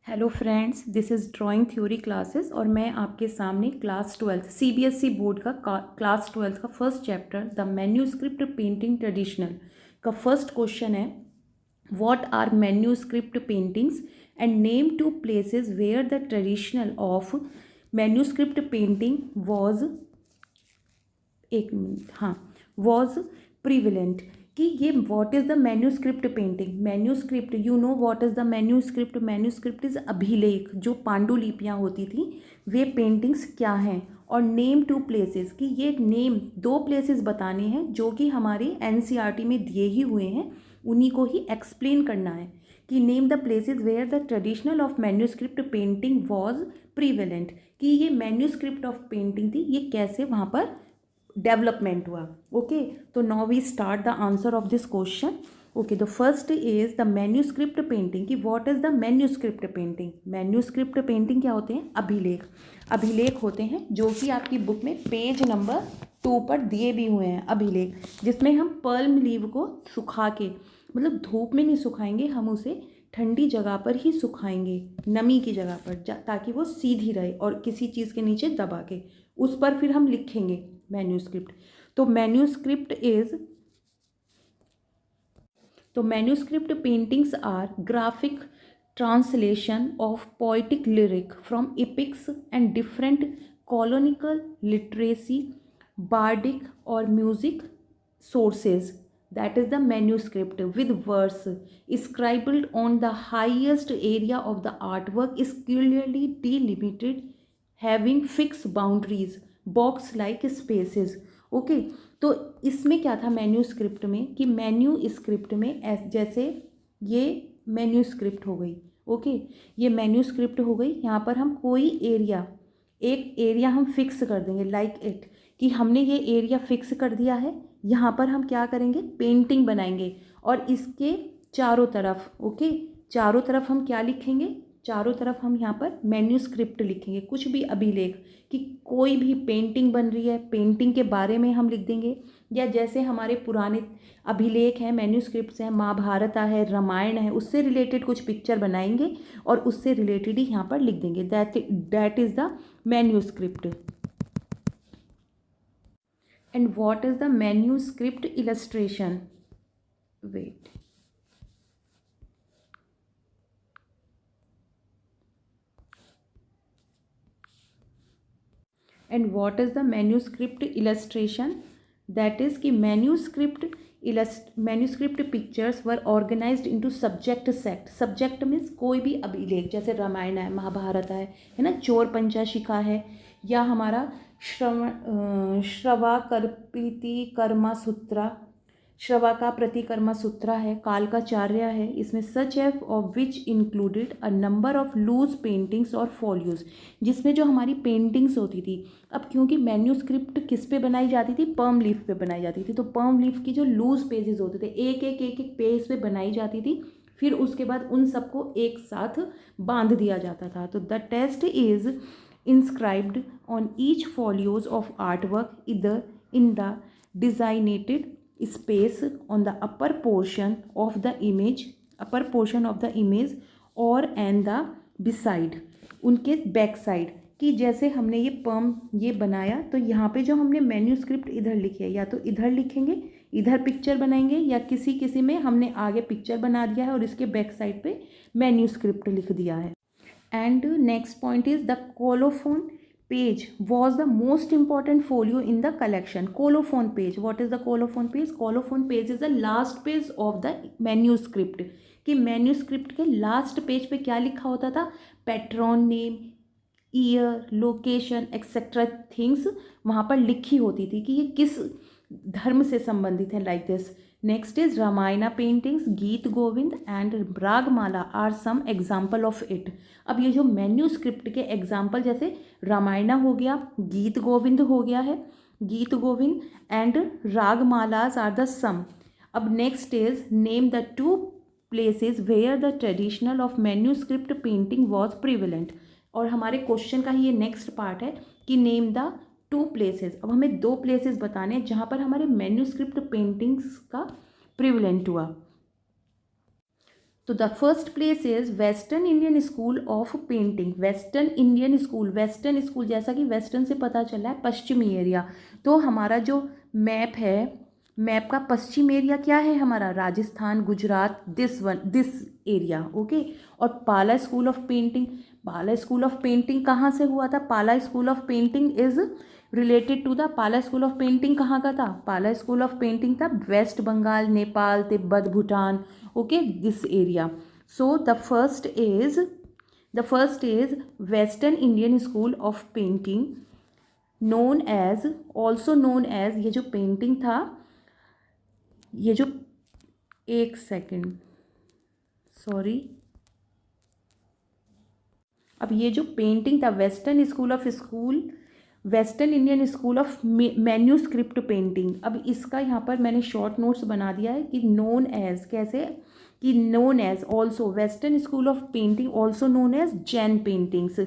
Hello friends, this is drawing theory classes और मैं आपके सामने क्लास 12 सीबीएसई बोर्ड का क्लास 12 का first chapter the manuscript painting traditional का फर्स्ट क्वेश्चन है। What are manuscript paintings and name two places where the traditional of manuscript painting was was prevalent. कि ये what is the manuscript painting. Manuscript, you know what is the manuscript. Manuscript is अभिलेख, जो पांडुलिपियाँ होती थी वे paintings क्या हैं। और name two places, कि ये नेम दो प्लेसेस बताने हैं जो कि हमारे एनसीईआरटी में दिए ही हुए हैं, उन्हीं को ही एक्सप्लेन करना है। कि name the places where the traditional of manuscript painting was prevalent. कि ये मैन्यूस्क्रिप्ट ऑफ पेंटिंग थी, ये कैसे वहाँ पर डेवलपमेंट हुआ। ओके, तो now we start the answer of this question. Okay, the first is the manuscript painting. कि what is the manuscript painting. Manuscript painting क्या होते हैं? अभिलेख। अभिलेख होते हैं जो कि आपकी बुक में पेज नंबर 2 पर दिए भी हुए हैं। अभिलेख जिसमें हम पर्ल लीव को सुखा के, मतलब धूप में नहीं सुखाएंगे, हम उसे ठंडी जगह पर ही सुखाएंगे, नमी की जगह पर, ताकि वो सीधी रहे और किसी चीज़ के नीचे दबा के उस पर फिर हम लिखेंगे मैन्यूस्क्रिप्ट। तो manuscript paintings are graphic translation of poetic lyric from epics and different canonical literacy, bardic और music sources. That is the manuscript with verse scribbled on the highest area of the artwork is clearly delimited, having fixed boundaries, box like spaces. Okay, तो इसमें क्या था manuscript में, कि manuscript में जैसे ये मैन्यूस्क्रिप्ट हो गई। ओके, ये मैन्यूस्क्रिप्ट हो गई। यहाँ पर हम कोई एक एरिया हम फिक्स कर देंगे, लाइक इट, कि हमने ये एरिया फिक्स कर दिया है। यहाँ पर हम क्या करेंगे, पेंटिंग बनाएंगे और इसके चारों तरफ, ओके, चारों तरफ हम क्या लिखेंगे, चारों तरफ हम यहाँ पर मैन्यूस्क्रिप्ट लिखेंगे। कुछ भी अभिलेख, कि कोई भी पेंटिंग बन रही है, पेंटिंग के बारे में हम लिख देंगे। या जैसे हमारे पुराने अभिलेख हैं, मैन्यूस्क्रिप्ट्स हैं, महाभारत है, रामायण है, उससे रिलेटेड कुछ पिक्चर बनाएंगे और उससे रिलेटेड ही यहाँ पर लिख देंगे। That is the manuscript. And what is the manuscript illustration? Wait. And what is the manuscript illustration? That is कि manuscript pictures were organized into subject set. Subject means कोई भी अभिलेख, जैसे रामायण है, महाभारत है ना, चोर पंचाशिका है, या हमारा श्रवा का प्रतिकर्मा सूत्रा है, कालकाचार्य है, इसमें सच है of which included a number of loose paintings और फॉलियोज, जिसमें जो हमारी पेंटिंग्स होती थी। अब क्योंकि मैन्यूस्क्रिप्ट किस पे बनाई जाती थी, पर्म लीफ पे बनाई जाती थी, तो पर्म लीफ की जो लूज पेजेस होते थे, एक पेज पे बनाई जाती थी, फिर उसके बाद उन सबको एक साथ बांध दिया जाता था। तो the text is inscribed on each folios of artwork either in the designated space on the upper portion of the image or and the beside, उनके बैक साइड। कि जैसे हमने ये बनाया, तो यहाँ पे जो हमने मैन्यूस्क्रिप्ट इधर लिखे है, या तो इधर लिखेंगे, इधर पिक्चर बनाएंगे, या किसी में हमने आगे पिक्चर बना दिया है और इसके बैक साइड पे मैन्यूस्क्रिप्ट लिख दिया है। And next point is the colophon page was the most important folio in the collection. Colophon page, what is the colophon page? Colophon page is the last page of the manuscript. कि manuscript के last page पे क्या लिखा होता था, patron name, year, location etcetera things वहाँ पर लिखी होती थी कि ये किस धर्म से संबंधित है, like this. Next is Ramayana paintings, Geet Govind and Ragamala are some example of it. अब ये जो मैन्यूस्क्रिप्ट के एग्जाम्पल, जैसे रामायणा हो गया, गीत गोविंद हो गया है, Geet Govind and Ragamalas are the same. अब next is name the two places where the traditional of manuscript painting was prevalent. और हमारे क्वेश्चन का ही ये नेक्स्ट पार्ट है कि नेम द टू प्लेसेस। अब हमें दो प्लेसेस बताने हैं जहाँ पर हमारे मैन्यूस्क्रिप्ट पेंटिंग्स का प्रिवेलेंट हुआ। तो the first place is western Indian school of painting. Western Indian school, western school जैसा कि वेस्टर्न से पता चला है पश्चिमी एरिया, तो हमारा जो मैप है, मैप का पश्चिम एरिया क्या है हमारा, Rajasthan, Gujarat, this area, okay. और Pala school of painting, Pala school of painting कहाँ से हुआ था, Pala school of painting is related to the, Pala school of painting कहाँ का था, पाला स्कूल ऑफ पेंटिंग था West Bengal, Nepal, Tibet, Bhutan, okay, this area. So the first is western Indian school of painting known as, also known as, ये जो painting था, ये जो, एक सेकेंड, सॉरी, अब ये जो पेंटिंग था western Indian school of manuscript painting, अब इसका यहाँ पर मैंने शॉर्ट नोट्स बना दिया है कि नोन एज, कैसे कि known as also western school of painting also known as Jain paintings.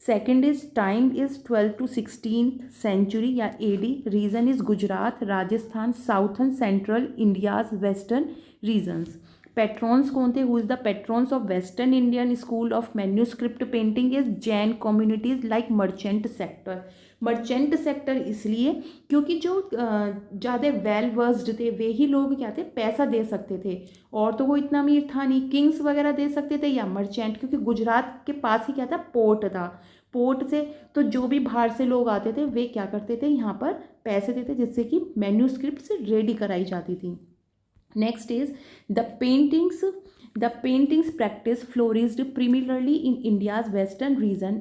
Second is time is 12th to 16th century या AD, region is Gujarat, Rajasthan, southern central India's western regions. Patrons कौन थे, who is the patrons of western Indian school of manuscript painting is Jain communities like merchant sector. Merchant sector इसलिए क्योंकि जो ज़्यादा well versed थे वे ही लोग क्या थे, पैसा दे सकते थे, और तो वो इतना अमीर था नहीं, किंग्स वगैरह दे सकते थे या मर्चेंट, क्योंकि गुजरात के पास ही क्या था, पोर्ट था, पोर्ट से तो जो भी बाहर से लोग आते थे वे क्या करते थे, यहाँ पर पैसे देते जिससे कि मैन्यूस्क्रिप्ट्स रेडी कराई जाती थी। Next is the paintings practice flourished primarily in India's western region,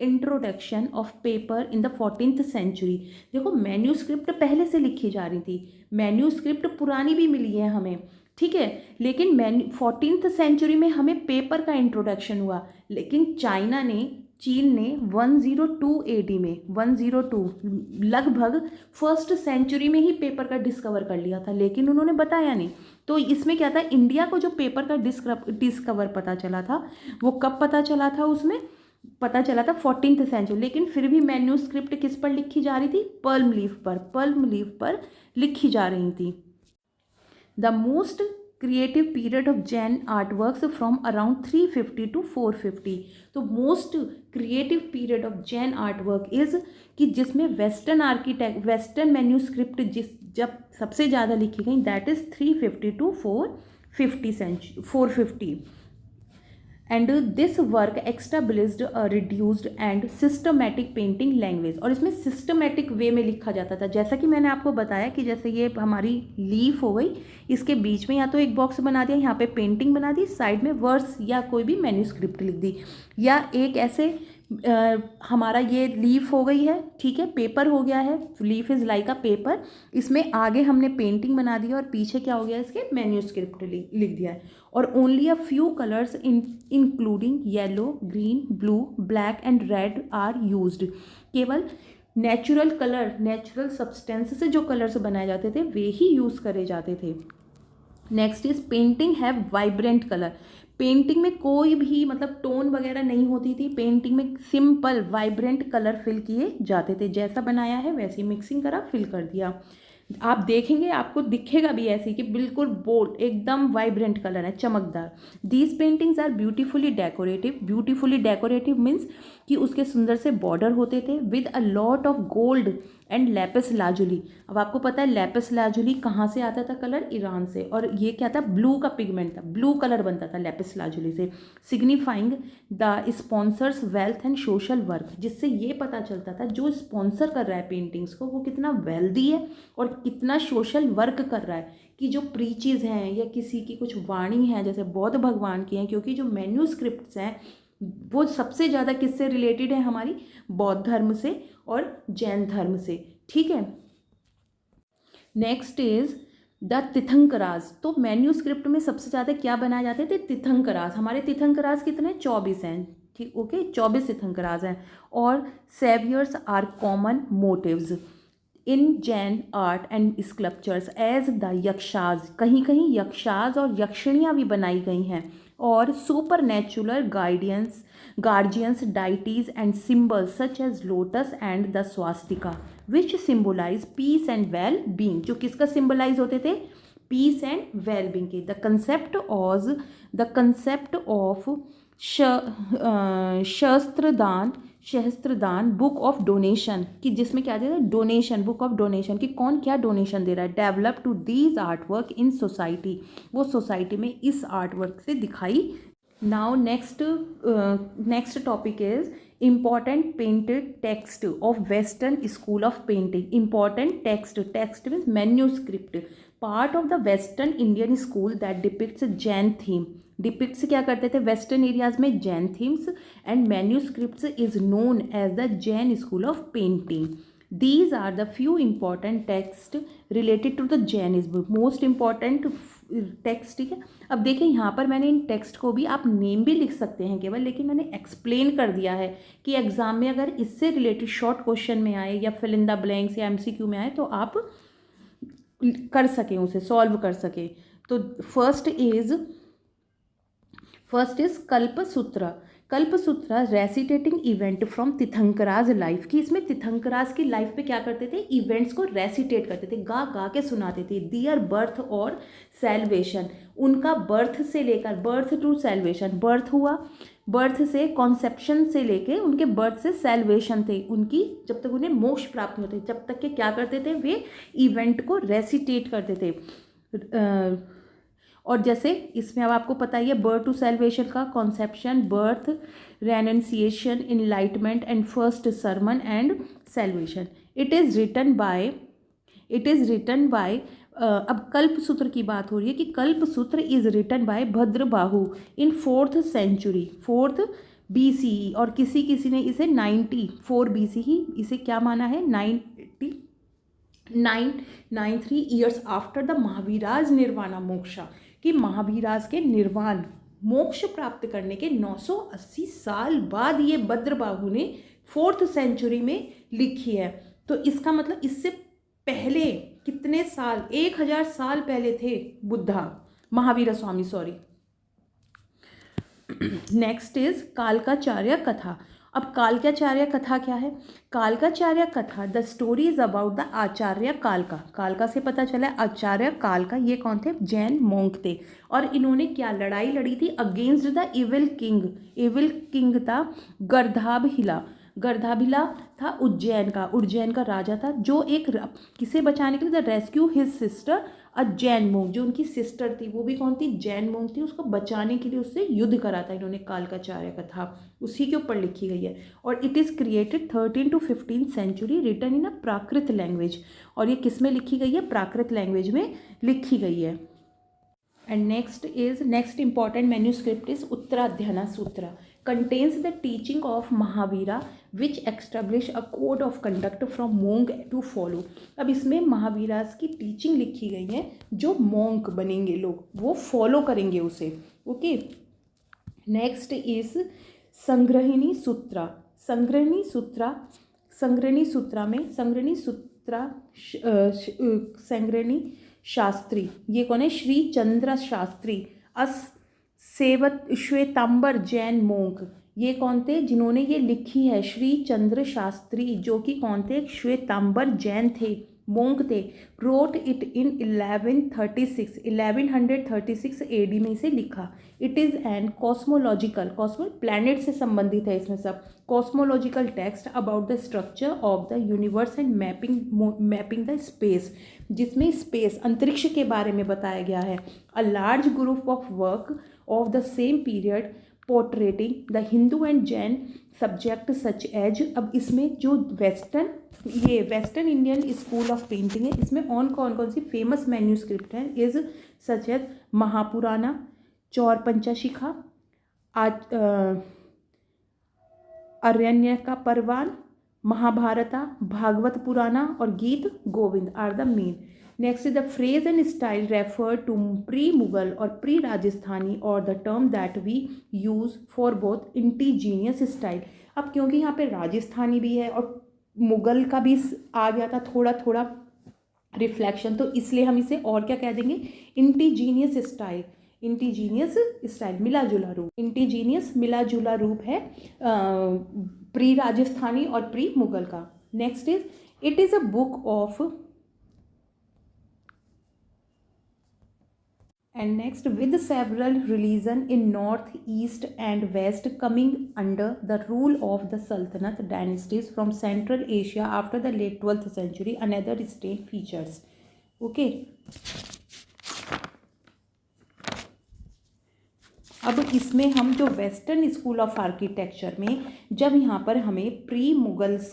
introduction of paper in the 14th century। देखो मैन्यूस्क्रिप्ट पहले से लिखी जा रही थी, मैन्यूस्क्रिप्ट पुरानी भी मिली है हमें, ठीक है, लेकिन 14th century में हमें पेपर का इंट्रोडक्शन हुआ, लेकिन चीन ने 102 AD में, 102 लगभग फर्स्ट सेंचुरी में ही पेपर का डिस्कवर कर लिया था, लेकिन उन्होंने बताया नहीं। तो इसमें क्या था, इंडिया को जो पेपर का डिस्कवर पता चला था वो कब पता चला था, उसमें पता चला था 14th century, लेकिन फिर भी मैन्यूस्क्रिप्ट किस पर लिखी जा रही थी, पल्म लीफ पर लिखी जा रही थी। The most creative period of Jain artworks from around 350 to 450। तो most creative period of Jain artwork is कि जिसमें वेस्टर्न मैन्यूस्क्रिप्ट जब सबसे ज़्यादा लिखी गई, that is 350 to 450। And this work established a reduced and systematic painting language. और इसमें सिस्टमैटिक वे में लिखा जाता था, जैसा कि मैंने आपको बताया कि जैसे ये हमारी लीफ हो गई, इसके बीच में या तो एक बॉक्स बना दिया, यहाँ पे पेंटिंग बना दी, साइड में वर्ड्स या कोई भी मैन्यूस्क्रिप्ट लिख दी, या एक ऐसे हमारा ये लीफ हो गई है, ठीक है, पेपर हो गया है, leaf is like a paper, इसमें आगे हमने पेंटिंग बना दी और पीछे क्या हो गया, इसके मैन्यूस्क्रिप्ट लिख दिया है। और only a few colours including yellow, green, blue, black and red are used. केवल नेचुरल कलर, नेचुरल सब्सटेंस से जो कलर्स बनाए जाते थे वे ही यूज़ करे जाते थे। Next is painting have vibrant colour. Painting में कोई भी मतलब टोन वगैरह नहीं होती थी, पेंटिंग में सिंपल वाइब्रेंट कलर फिल किए जाते थे, जैसा बनाया है वैसे मिक्सिंग करा, फिल कर दिया। आप देखेंगे आपको दिखेगा भी ऐसे कि बिल्कुल बोल्ड एकदम वाइब्रेंट कलर है, चमकदार। These paintings are beautifully decorative means कि उसके सुंदर से बॉर्डर होते थे with a lot of gold and lapis lazuli. अब आपको पता है लैपिस लाजुली कहाँ से आता था कलर, ईरान से, और ये क्या था, ब्लू का पिगमेंट था, ब्लू कलर बनता था लैपिस लाजुली से, signifying the sponsors wealth and social work, जिससे ये पता चलता था जो स्पॉन्सर कर रहा है पेंटिंग्स को वो कितना वेल्दी है और कितना सोशल वर्क कर रहा है, कि जो प्रीचेज हैं या किसी की कुछ वाणी है जैसे बौद्ध भगवान की हैं, क्योंकि जो मैन्यूस्क्रिप्ट्स हैं वो सबसे ज़्यादा किससे रिलेटेड है, हमारी बौद्ध धर्म से और जैन धर्म से, ठीक है। Next is the तीर्थंकराज। तो मैन्यूस्क्रिप्ट में सबसे ज़्यादा क्या बनाए जाते थे, तीर्थंकराज। हमारे तीर्थंकराज कितने, 24 हैं, ठीक, ओके, 24 तीर्थंकराज हैं। और saviours are common motifs in Jain art and sculptures as the यक्षाज। कहीं कहीं यक्षाज और यक्षिणियाँ भी बनाई गई हैं। और supernatural guardians deities and symbols such as lotus and the swastika which symbolise peace and well being. जो किसका सिम्बलाइज होते थे, पीस एंड वेलबींग के। The concept of sahastradan book of donation, कि जिसमें क्या दे रहा है, डोनेशन, बुक ऑफ डोनेशन, कि कौन क्या डोनेशन दे रहा है। Develop to these art work in society, वो सोसाइटी में इस आर्ट वर्क से दिखाई। Now next topic is important painted text of western school of painting. Important text means manuscript, part of the western Indian school that depicts Jain theme. Depicts क्या करते थे western areas में, Jain themes, and manuscripts is known as the Jain school of painting. These are the few important texts related to the Jainism. Most important text, ठीक है. अब देखिए यहाँ पर मैंने इन टेक्स्ट को भी, आप नेम भी लिख सकते हैं केवल, लेकिन मैंने एक्सप्लेन कर दिया है कि एग्जाम में अगर इससे रिलेटेड शॉर्ट क्वेश्चन में आए या फिल इन द ब्लैंक्स या एमसीक्यू में आए तो आप कर सकें, उसे सॉल्व कर सकें. तो first is Kalpasutra. Kalpasutra reciting event from Tirthankaras life, कि इसमें तीर्थंकराज की लाइफ पे क्या करते थे, इवेंट्स को रेसिटेट करते थे, गा गा के सुनाते थे. दियर बर्थ और सेल्वेशन, उनका बर्थ से लेकर, बर्थ टू सेल्वेशन, बर्थ हुआ, बर्थ से कॉन्सेप्शन से लेके उनके बर्थ से सेल्वेशन थे उनकी, जब तक उन्हें मोक्ष प्राप्त नहीं होते जब तक के क्या करते थे, वे इवेंट को रेसिटेट करते थे. और जैसे इसमें अब आपको पता ही है, बर्थ टू सेल्वेशन का conception, birth, renunciation, enlightenment and first sermon and salvation. It is written by अब कल्पसूत्र की बात हो रही है कि Kalpasutra is written by Bhadrabahu in 4th century, 4th BCE, और किसी ने इसे 94 BCE इसे क्या माना है, 993 years after the महावीराज nirvana moksha, कि महावीराज के निर्वाण मोक्ष प्राप्त करने के 980 साल बाद ये भद्रबाहु ने 4th century में लिखी है. तो इसका मतलब इससे पहले कितने साल, 1000 साल पहले थे Buddha, Mahavir Swami, sorry. Next is Kalakacharya Katha. अब कालकाचार्य कथा क्या है, Kalakacharya Katha the story is about the Acharya Kalaka. Kalaka से पता चला आचार्य कालका ये कौन थे, जैन मोंक थे, और इन्होंने क्या लड़ाई लड़ी थी अगेंस्ट द इविल किंग था गर्धाभिला था उज्जैन का राजा था, जो एक किसे बचाने के लिए, the rescue his sister a Jain monk, जो उनकी सिस्टर थी वो भी कौन थी, जैन मोंक थी, उसको बचाने के लिए उससे युद्ध करा था इन्होंने. कालकाचार्य कथा उसी के ऊपर लिखी गई है, और it is created 13 to 15th century, written in a Prakrit language. और ये किस में लिखी गई है, प्राकृत लैंग्वेज में लिखी गई है. And next important manuscript is Uttaradhyayana Sutra. contains the teaching of Mahavira which establish a code of conduct from monk to follow. अब इसमें महावीरास की टीचिंग लिखी गई है, जो मोंक बनेंगे लोग वो फॉलो करेंगे उसे. ओके. नेक्स्ट इज संग्रहिणी सूत्रा. संग्रहिणी शास्त्री, ये कौन है, श्री चंद्र शास्त्री श्वेतांबर जैन मोंक. ये कौन थे जिन्होंने ये लिखी है, श्री चंद्र शास्त्री, जो कि कौन थे, श्वेतांबर जैन थे, मोंक थे. रोट इट इन 1136 AD में इसे लिखा. It is an cosmological planet से संबंधित है इसमें सब, cosmological text about the structure of the universe and mapping the space, जिसमें स्पेस अंतरिक्ष के बारे में बताया गया है. A large group of work of the same period portraying the Hindu and Jain subject such as. अब इसमें जो western Indian school of painting है, इसमें कौन सी फेमस मैन्यूस्क्रिप्ट है, is such as महापुराना, Chaurapanchashika, Aranyaka Parvan, Mahabharata, Bhagavata Purana और Gita Govinda are the main. Next is the phrase and style refer to pre Mughal और प्री राजस्थानी और the term that we use for both indigenous style. अब क्योंकि यहाँ पे राजस्थानी भी है और मुगल का भी आ गया था थोड़ा रिफ्लेक्शन, तो इसलिए हम इसे और क्या कह देंगे, इंडिजीनियस स्टाइल. मिला जुला रूप है प्री राजस्थानी और प्री मुगल का. Next is it is a book of And next, with several religion in north, east and west coming under the rule of the Sultanate dynasties from Central Asia after the late 12th century, another distinct features. Okay. अब इसमें हम जो western school of architecture में जब यहाँ पर हमें pre Mughals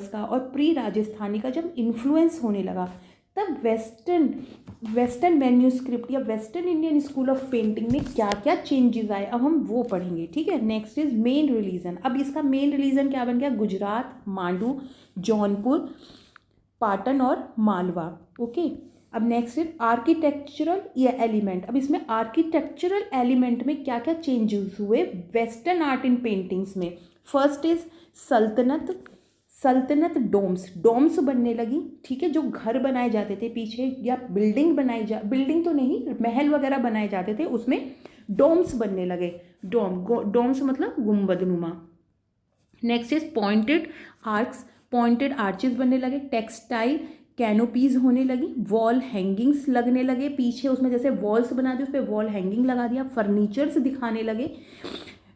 का और प्री राजस्थानी का जब इन्फ्लुएंस होने लगा, तब वेस्टर्न मैन्यूस्क्रिप्ट या western Indian school of painting में क्या क्या चेंजेस आए, अब हम वो पढ़ेंगे। ठीक है। Next is main religion. अब इसका मेन रिलीजन क्या बन गया? गुजरात, मांडू, जौनपुर, पाटन और मालवा। ओके। अब नेक्स्ट इज आर्किटेक्चरल या एलिमेंट। अब इसमें आर्किटेक्चरल एलिमेंट में क्या क्या चेंजेस हुए वेस्टर्न आर्ट इन पेंटिंग्स में? फर्स्ट इज सल्तनत डोम्स बनने लगी। ठीक है। जो घर बनाए जाते थे पीछे या बिल्डिंग तो नहीं, महल वगैरह बनाए जाते थे, उसमें डोम्स बनने लगे। डोम्स मतलब गुंबदनुमा। नेक्स्ट इज पॉइंटेड आर्चेस बनने लगे। टेक्सटाइल कैनोपीज होने लगी। वॉल हैंगिंग्स लगने लगे पीछे, उसमें जैसे वॉल्स बना दी उस पर वॉल हैंगिंग लगा दिया। फर्नीचर्स दिखाने लगे।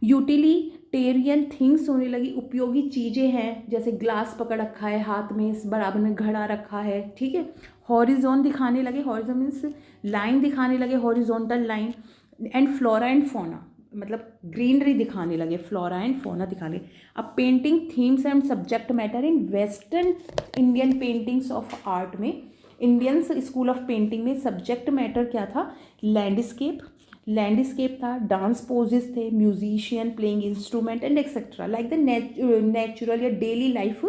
यूटिलिटेरियन थिंग्स होने लगी। उपयोगी चीज़ें हैं, जैसे ग्लास पकड़ रखा है हाथ में, इस बराबर में घड़ा रखा है। ठीक है। हॉरिजॉन दिखाने लगे। हॉरिजॉन मीन्स लाइन दिखाने लगे, horizontal line. And flora and fauna मतलब ग्रीनरी दिखाने लगे, फ्लोरा एंड फोना दिखाने। अब painting themes and subject matter in western Indian paintings of art में, इंडियन स्कूल ऑफ पेंटिंग में सब्जेक्ट मैटर क्या था? लैंडस्केप था, डांस पोजेस थे, musician playing instrument and etcetera like the natural या daily life,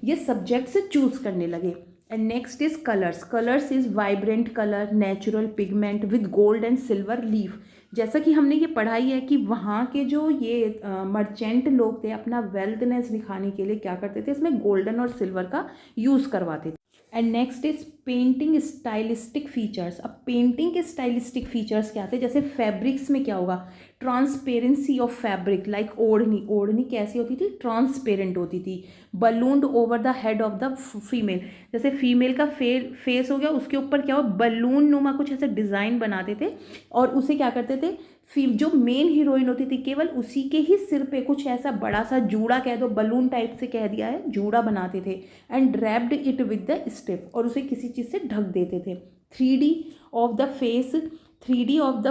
ये सब्जेक्ट्स चूज करने लगे। And next is colours is vibrant colour, natural pigment with gold and silver leaf. जैसा कि हमने ये पढ़ाई है कि वहाँ के जो ये मर्चेंट लोग थे अपना वेल्थनेस दिखाने के लिए क्या करते थे, इसमें गोल्डन और सिल्वर का यूज़ करवाते थे। And next is painting stylistic features. अब पेंटिंग के स्टाइलिस्टिक फीचर्स क्या थे? जैसे फैब्रिक्स में क्या होगा? ट्रांसपेरेंसी ऑफ फैब्रिक लाइक ओढ़नी कैसी होती थी? ट्रांसपेरेंट होती थी। Ballooned over the head of the female, जैसे फीमेल का फेस हो गया, उसके ऊपर क्या हो? बलून नुमा कुछ ऐसे डिज़ाइन बनाते थे और उसे क्या करते थे? जो मेन हीरोइन होती थी केवल उसी के ही सिर पे कुछ ऐसा बड़ा सा जूड़ा कह दो, बलून टाइप से कह दिया है, जूड़ा बनाते थे। And draped it with the stiff, और उसे किसी चीज़ से ढक देते थे। 3D of the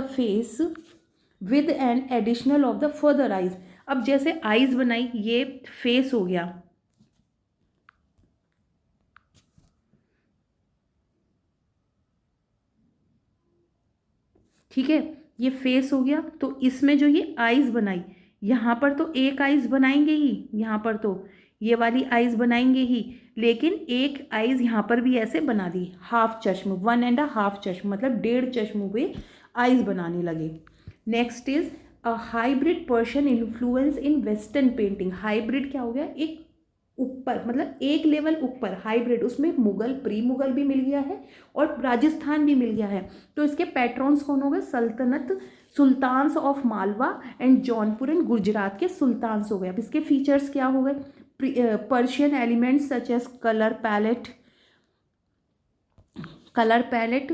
face with an additional of the further eyes. अब जैसे आइज बनाई, ये फेस हो गया, ठीक है, ये फेस हो गया। तो इसमें जो ये आइज बनाई, यहाँ पर तो एक आइज बनाएंगे ही, यहाँ पर तो ये वाली आइज बनाएंगे ही, लेकिन एक आइज यहाँ पर भी ऐसे बना दी, हाफ चश्म, 1.5 चश्म मतलब 1.5 चश्म हुए आइज बनाने लगे। Next is a hybrid Persian influence in western painting. Hybrid क्या हो गया? एक ऊपर मतलब एक लेवल ऊपर हाइब्रिड, उसमें मुगल प्री मुगल भी मिल गया है और राजस्थान भी मिल गया है। तो इसके पैट्रॉन्स कौन हो गए? Sultans of Malwa and Jaunpur and Gujarat के सुल्तान्स हो गए। अब इसके फीचर्स क्या हो गए? Persian elements such as colour palette,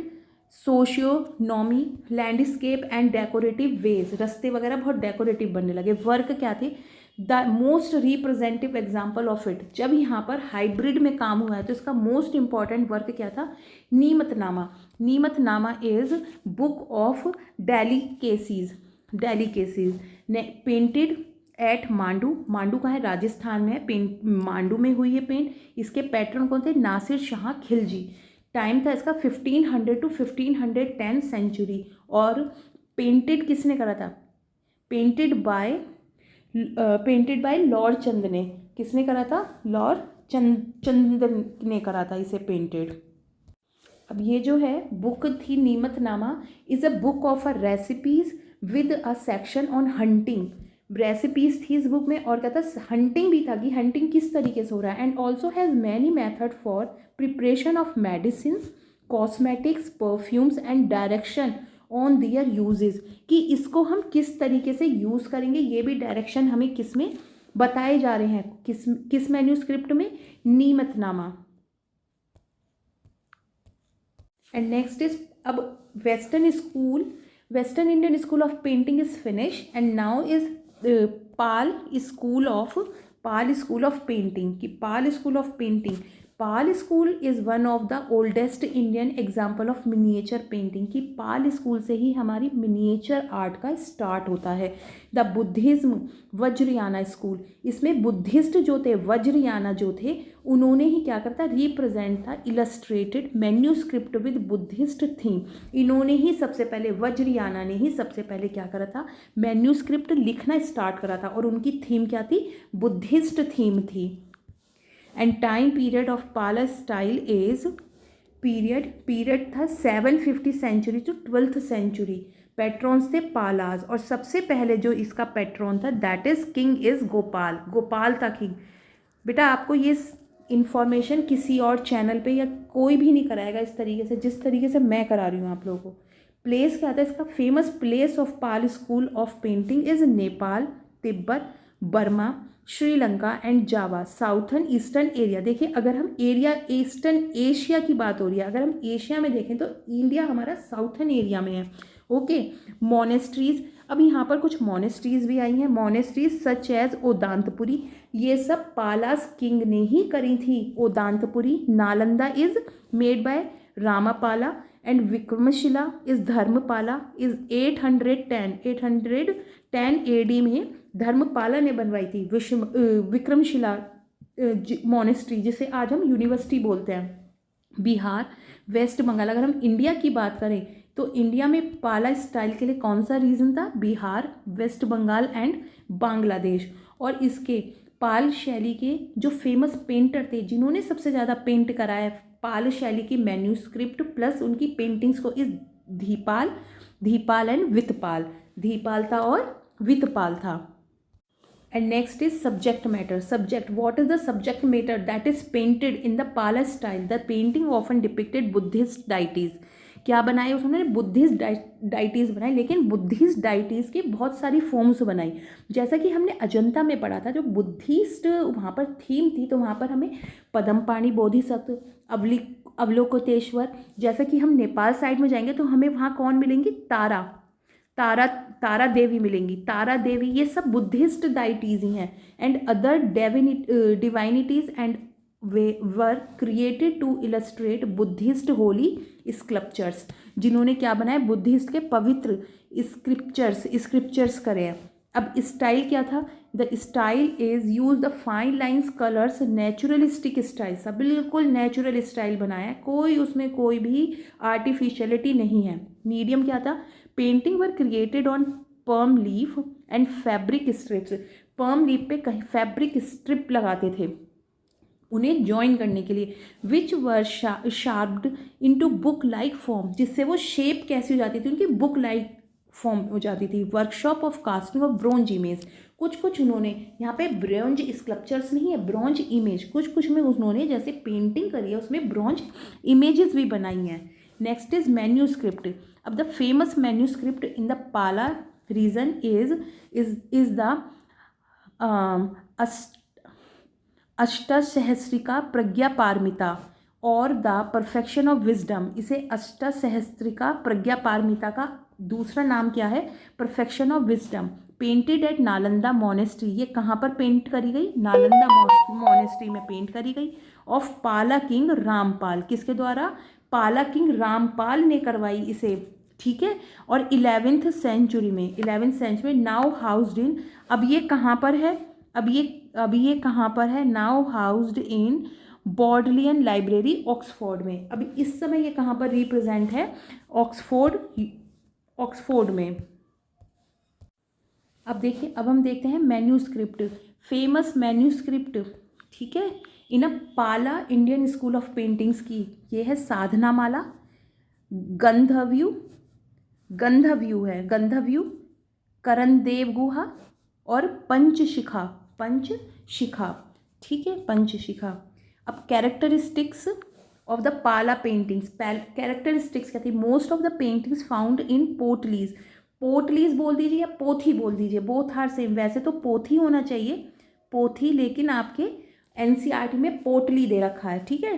physiognomy, landscape and decorative ways. रास्ते वगैरह बहुत डेकोरेटिव बनने लगे। वर्क क्या थे? The most representative example of it. जब यहाँ पर हाइब्रिड में काम हुआ है तो इसका मोस्ट इंपॉर्टेंट वर्क क्या था? Nimatnama is book of delicacies painted at Mandu का है, राजस्थान में है, मांडू में हुई है पेंट। इसके पैटर्न कौन थे? नासिर शाह खिलजी। टाइम था इसका 1500 to 1510 सेंचुरी। और पेंटेड किसने करा था? पेंटेड बाय लॉर्ड चंद ने। किसने करा था? लॉर्ड चंद ने करा था इसे पेंटेड। अब ये जो है बुक थी Nimatnama, is a book of a recipes with a section on hunting. Recipes थी इस बुक में और क्या था? हंटिंग भी था कि हंटिंग किस तरीके से हो रहा है। And also has many method for preparation of medicine, cosmetics, perfumes and direction on their uses, कि इसको हम किस तरीके से यूज़ करेंगे, ये भी डायरेक्शन हमें किस में बताए जा रहे हैं, किस मैन्यूस्क्रिप्ट में? नीमतनामा। एंड नेक्स्ट इज, अब western Indian school of painting is finish and now is Pala school of painting. कि Pala school of painting, Pala school is one of the oldest Indian example of miniature painting. कि Pala school से ही हमारी miniature art का start होता है। The Buddhism Vajrayana school, इसमें Buddhist जो थे, वज्रयाना जो थे, उन्होंने ही क्या करता, रिप्रेजेंट था illustrated manuscript with Buddhist theme. इन्होंने ही सबसे पहले, वज्रयाना ने ही सबसे पहले क्या करा था, मैन्यूस्क्रिप्ट लिखना स्टार्ट करा था, और उनकी थीम क्या थी, बुद्धिस्ट थीम थी। एंड टाइम पीरियड ऑफ पाला स्टाइल इज, पीरियड था 750 century to 12th century. Patrons थे पालाज, और सबसे पहले जो इसका पैट्रॉन था that is king is Gopal. Gopal था किंग। बेटा आपको ये इन्फॉर्मेशन किसी और चैनल पे या कोई भी नहीं कराएगा इस तरीके से, जिस तरीके से मैं करा रही हूँ आप लोगों को। प्लेस क्या था इसका, famous place of Pal school of painting is Nepal, Tibet, Burma, Sri Lanka and Java, southern eastern area. देखिए अगर हम एरिया ईस्टर्न एशिया की बात हो रही है, अगर हम एशिया में देखें तो इंडिया हमारा साउथर्न एरिया में है। ओके, मोनेस्ट्रीज, अब यहाँ पर कुछ मोनेस्ट्रीज भी आई हैं। मोनेस्ट्रीज सच एज ओदांतपुरी, ये सब पालास किंग ने ही करी थी। Odantapuri, Nalanda is made by Ramapala and Vikramashila is Dharmapala is 810 AD में धर्मपाला ने बनवाई थी विक्रमशिला मोनेस्ट्री, जिसे आज हम यूनिवर्सिटी बोलते हैं। बिहार, वेस्ट बंगाल, अगर हम इंडिया की बात करें तो इंडिया में पाला स्टाइल के लिए कौन सा रीजन था, बिहार, वेस्ट बंगाल एंड बांग्लादेश। और इसके पाल शैली के जो फेमस पेंटर थे, जिन्होंने सबसे ज़्यादा पेंट कराया पाल शैली की मैन्यूस्क्रिप्ट प्लस उनकी पेंटिंग्स को, इस धीपाल एंड वितपाल। धीपाल था और वितपाल था। And next is subject matter. Subject, what is the subject matter that is painted in the Pala style? The painting often depicted Buddhist deities. क्या बनाए उन्होंने, बुद्धिस्ट डाइटीज़ बनाई, लेकिन बुद्धिस्ट डाइटीज़ की बहुत सारी फॉर्म्स बनाई। जैसा कि हमने अजंता में पढ़ा था, जो बुद्धिस्ट वहाँ पर थीम थी, तो वहाँ पर हमें पद्मपाणि बोधिसत्व, अवलोकितेश्वर, जैसा कि हम नेपाल साइड में जाएंगे तो हमें वहाँ कौन मिलेंगी, तारा देवी मिलेंगी। तारा देवी, ये सब बुद्धिस्ट डाइटीज़ ही हैं। And other divinities and were created to illustrate Buddhist holy sculptures, जिन्होंने क्या बनाया, बुद्धिस्ट के पवित्र स्क्रिप्चर्स करे हैं। अब स्टाइल क्या था, the style is use the fine lines, colours, naturalistic style, सब बिल्कुल नेचुरल स्टाइल बनाया है, कोई उसमें कोई भी आर्टिफिशियलिटी नहीं है। मीडियम क्या था, painting were created on palm leaf and fabric strips. Palm leaf पे कहीं फैब्रिक स्ट्रिप लगाते थे उन्हें ज्वाइन करने के लिए, विच वर शार्प्ड इनटू बुक लाइक फॉर्म, जिससे वो शेप कैसी हो जाती थी, उनकी बुक लाइक फॉर्म हो जाती थी। Workshop of casting of bronze image, कुछ उन्होंने यहाँ पे ब्रोंज स्कल्पचर्स नहीं है, ब्रोंज इमेज, कुछ में उन्होंने जैसे पेंटिंग करी है उसमें ब्रोंज इमेजेस भी बनाई हैं। Next is manuscript. अब the famous manuscript in the Pala region is the Ashtasahasrika Prajna Paramita और द परफेक्शन ऑफ विजडम। इसे अष्टसहस्रिका प्रज्ञा पारमिता का दूसरा नाम क्या है, perfection of wisdom. Painted at Nalanda monastery, ये कहाँ पर पेंट करी गई, नालंदा मोनेस्ट्री में पेंट करी गई। ऑफ पाला किंग रामपाल, किसके द्वारा, पाला किंग रामपाल ने करवाई इसे, ठीक है। और 11th सेंचुरी में नाउ हाउस्ड इन, अब ये कहाँ पर है, अब ये कहाँ पर है, now housed in Bodleian library Oxford में। अब इस समय ये कहाँ पर रिप्रेजेंट है, ऑक्सफोर्ड में। अब देखिए, अब हम देखते हैं मैन्यूस्क्रिप्ट, फेमस मैन्यूस्क्रिप्ट, ठीक है, इन अ पाला इंडियन स्कूल ऑफ पेंटिंग्स की। ये है साधनामाला, गंधव्यू है, करणदेव गुहा और पंचशिखा, ठीक है, पंचशिखा। अब characteristics of the Pala paintings, characteristics क्या थी, most of the paintings found in पोटलीज बोल दीजिए या पोथी बोल दीजिए, बोथ आर सेम। वैसे तो पोथी होना चाहिए, पोथी, लेकिन आपके एनसीईआरटी में पोटली दे रखा है, ठीक है,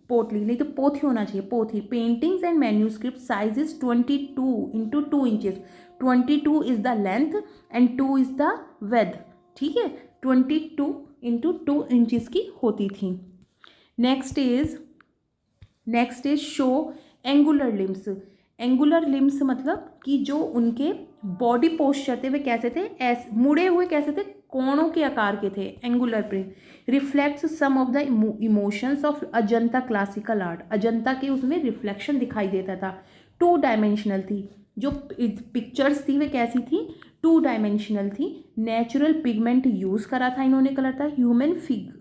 पोटली नहीं तो पोथी होना चाहिए, पोथी। Paintings and manuscript size is 22 into 2 inches. 22 is the length and 2 is the width, ठीक है। 22 इंटू 2 इंचेस की होती थी। Next is show angular limbs. Angular limbs मतलब कि जो उनके बॉडी पोस्चर थे वे कैसे थे, ऐसे मुड़े हुए कैसे थे, कोणों के आकार के थे, angular print. Reflects some of the emotions of Ajanta classical art. Ajanta के उसमें रिफ्लेक्शन दिखाई देता था। 2 डायमेंशनल थी, जो पिक्चर्स थी वे कैसी थी, 2 डायमेंशनल थी। नेचुरल पिगमेंट यूज़ करा था इन्होंने, कलर था। ह्यूमन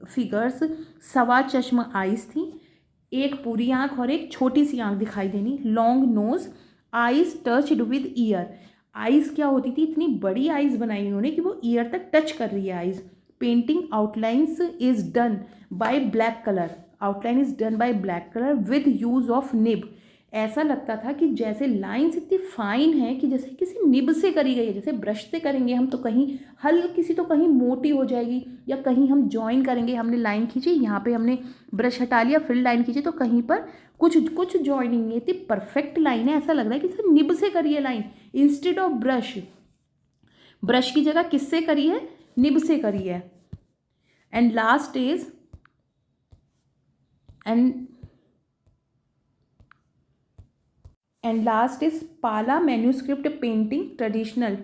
फिगर्स, सवा चश्मा आइज थी, एक पूरी आंख और एक छोटी सी आंख दिखाई देनी। Long nose, eyes touched with year. Eyes क्या होती थी, इतनी बड़ी आइज बनाई इन्होंने कि वो ईयर तक टच कर रही है eyes. Painting outlines is done by black colour. Outline is done by black colour with use of nib. ऐसा लगता था कि जैसे लाइंस इतनी फाइन है कि जैसे किसी निब से करी गई है, जैसे ब्रश से करेंगे हम तो कहीं हल्की सी तो कहीं मोटी हो जाएगी, या कहीं हम जॉइन करेंगे, हमने लाइन खींची, यहाँ पे हमने ब्रश हटा लिया फिर लाइन खींची तो कहीं पर कुछ जॉइनिंग नहीं है, इतनी परफेक्ट लाइन है, ऐसा लग रहा है कि जैसे निब से करी है line instead of brush. Brush की जगह किससे करी है, निब से करी है। And last is Pala manuscript painting traditional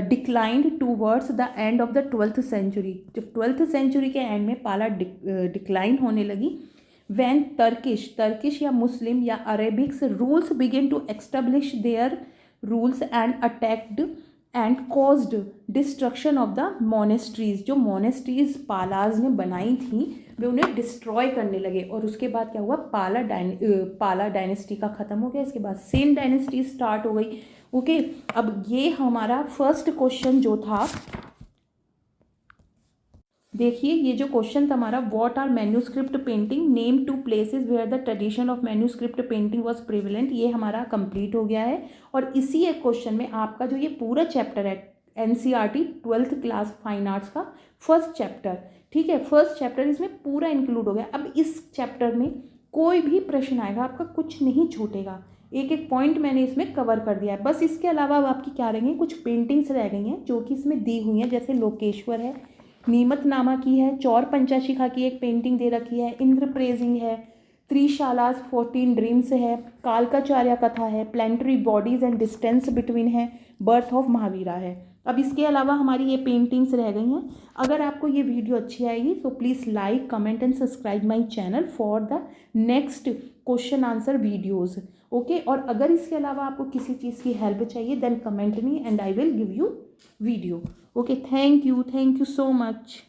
declined towards the end of the 12th century. जब 12th सेंचुरी के एंड में पाला डिक्लाइन होने लगी, वैन टर्किश या मुस्लिम या Arabics rules begin to establish their rules and attacked and caused destruction of the monasteries. जो monasteries Palas ने बनाई थी वे उन्हें डिस्ट्रॉय करने लगे। और उसके बाद क्या हुआ, पाला डायनेस्टी का ख़त्म हो गया। इसके बाद सेन डायनेस्टी स्टार्ट हो गई। ओके, अब ये हमारा फर्स्ट क्वेश्चन जो था, देखिए ये जो क्वेश्चन था हमारा, what are manuscript painting, name 2 places where the tradition of manuscript painting was prevalent. ये हमारा कंप्लीट हो गया है। और इसी एक क्वेश्चन में आपका जो ये पूरा चैप्टर है NCERT 12th class fine arts का फर्स्ट चैप्टर, ठीक है, फर्स्ट चैप्टर इसमें पूरा इंक्लूड हो गया। अब इस चैप्टर में कोई भी प्रश्न आएगा आपका कुछ नहीं छूटेगा, एक एक पॉइंट मैंने इसमें कवर कर दिया है। बस इसके अलावा अब आपकी क्या रहेंगी, कुछ पेंटिंग्स रह गई हैं जो कि इसमें दी हुई हैं, जैसे लोकेश्वर है, नीमत नामा की है, चौर पंचाशिखा की एक पेंटिंग दे रखी है, इंद्र प्रेजिंग है, त्रिशालास 14 ड्रीम्स है, कालकाचार्य कथा है, planetary bodies and distance between है, बर्थ ऑफ महावीरा है। अब इसके अलावा हमारी ये पेंटिंग्स रह गई हैं। अगर आपको ये वीडियो अच्छी आएगी तो please like, comment and subscribe my channel for the next question answer videos. Okay, और अगर इसके अलावा आपको किसी चीज़ की हेल्प चाहिए then comment me and I will give you video. Okay, thank you so much.